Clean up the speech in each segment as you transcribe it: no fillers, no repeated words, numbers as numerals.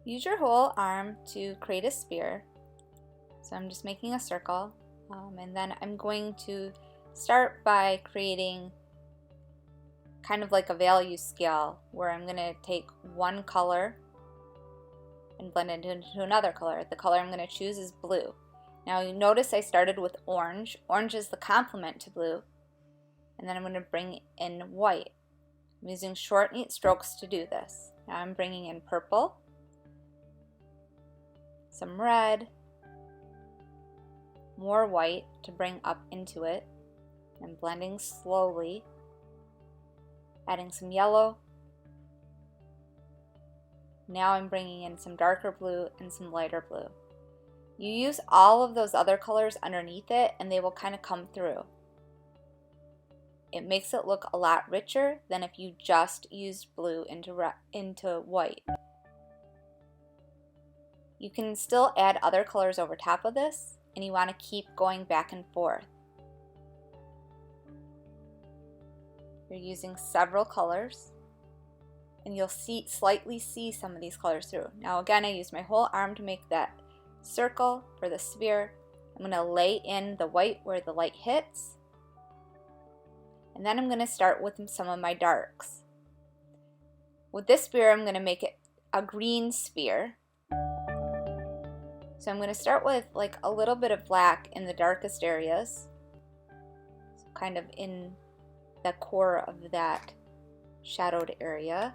Use your whole arm to create a sphere. So I'm just making a circle, and then I'm going to start by creating kind of like a value scale where I'm going to take one color and blend it into another color. The color I'm going to choose is blue. Now you notice I started with orange. Orange is the complement to blue. And then I'm going to bring in white. I'm using short, neat strokes to do this. Now I'm bringing in purple, some red, more white to bring up into it, and blending slowly, adding some yellow. Now I'm bringing in some darker blue and some lighter blue. You use all of those other colors underneath it and they will kind of come through. It makes it look a lot richer than if you just used blue into white. You can still add other colors over top of this, and you want to keep going back and forth. You're using several colors, and you'll slightly see some of these colors through. Now again, I used my whole arm to make that circle for the sphere. I'm going to lay in the white where the light hits. And then I'm going to start with some of my darks. With this sphere, I'm going to make it a green sphere. So I'm going to start with like a little bit of black in the darkest areas, so kind of in the core of that shadowed area.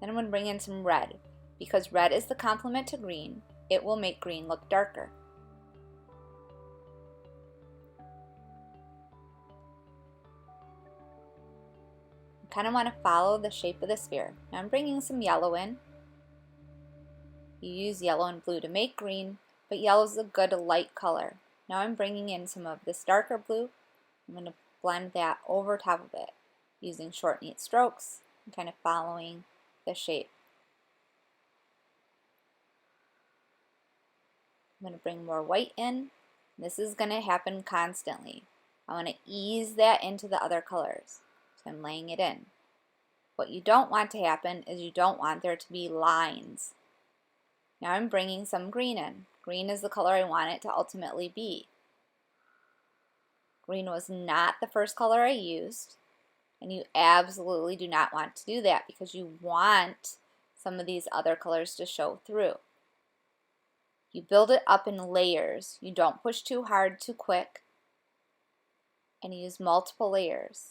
Then I'm going to bring in some red. Because red is the complement to green, it will make green look darker. Kind of want to follow the shape of the sphere. Now I'm bringing some yellow in. You use yellow and blue to make green, but yellow is a good light color. Now I'm bringing in some of this darker blue. I'm going to blend that over top of it using short, neat strokes and kind of following the shape. I'm going to bring more white in. This is going to happen constantly. I want to ease that into the other colors. So I'm laying it in. What you don't want to happen is you don't want there to be lines. Now I'm bringing some green in. Green is the color I want it to ultimately be. Green was not the first color I used, and you absolutely do not want to do that because you want some of these other colors to show through. You build it up in layers. You don't push too hard too quick, and you use multiple layers.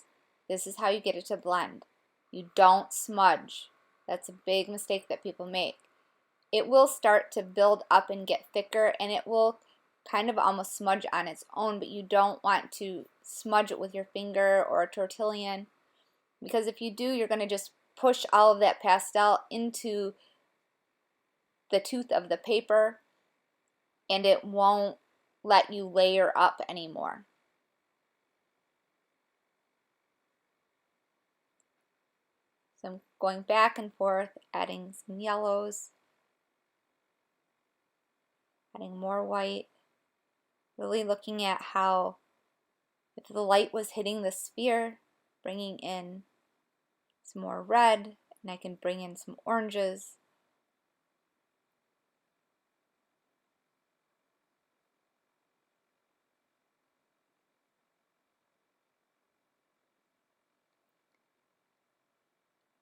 This is how you get it to blend. You don't smudge. That's a big mistake that people make. It will start to build up and get thicker, and it will kind of almost smudge on its own, but you don't want to smudge it with your finger or a tortillon, because if you do, you're going to just push all of that pastel into the tooth of the paper, and it won't let you layer up anymore. So I'm going back and forth, adding some yellows, adding more white, really looking at how if the light was hitting the sphere, bringing in some more red, and I can bring in some oranges.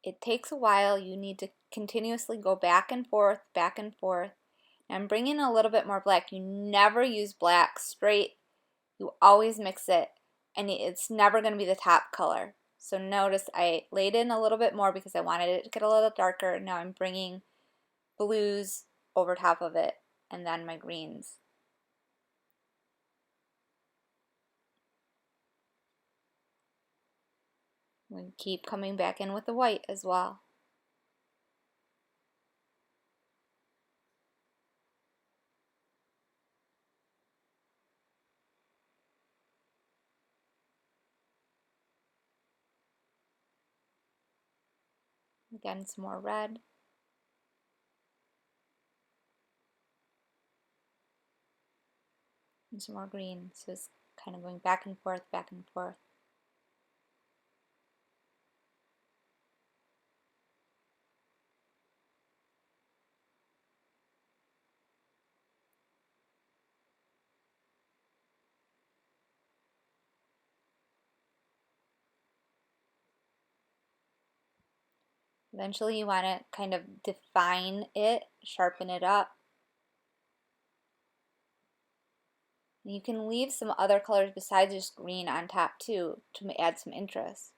It takes a while. You need to continuously go back and forth, back and forth. Now I'm bringing in a little bit more black. You never use black straight. You always mix it, and it's never going to be the top color. So notice I laid in a little bit more because I wanted it to get a little darker. Now I'm bringing blues over top of it, and then my greens. We keep coming back in with the white as well. Again, some more red. And some more green. So it's kind of going back and forth, back and forth. Eventually you want to kind of define it, sharpen it up. You can leave some other colors besides just green on top too to add some interest.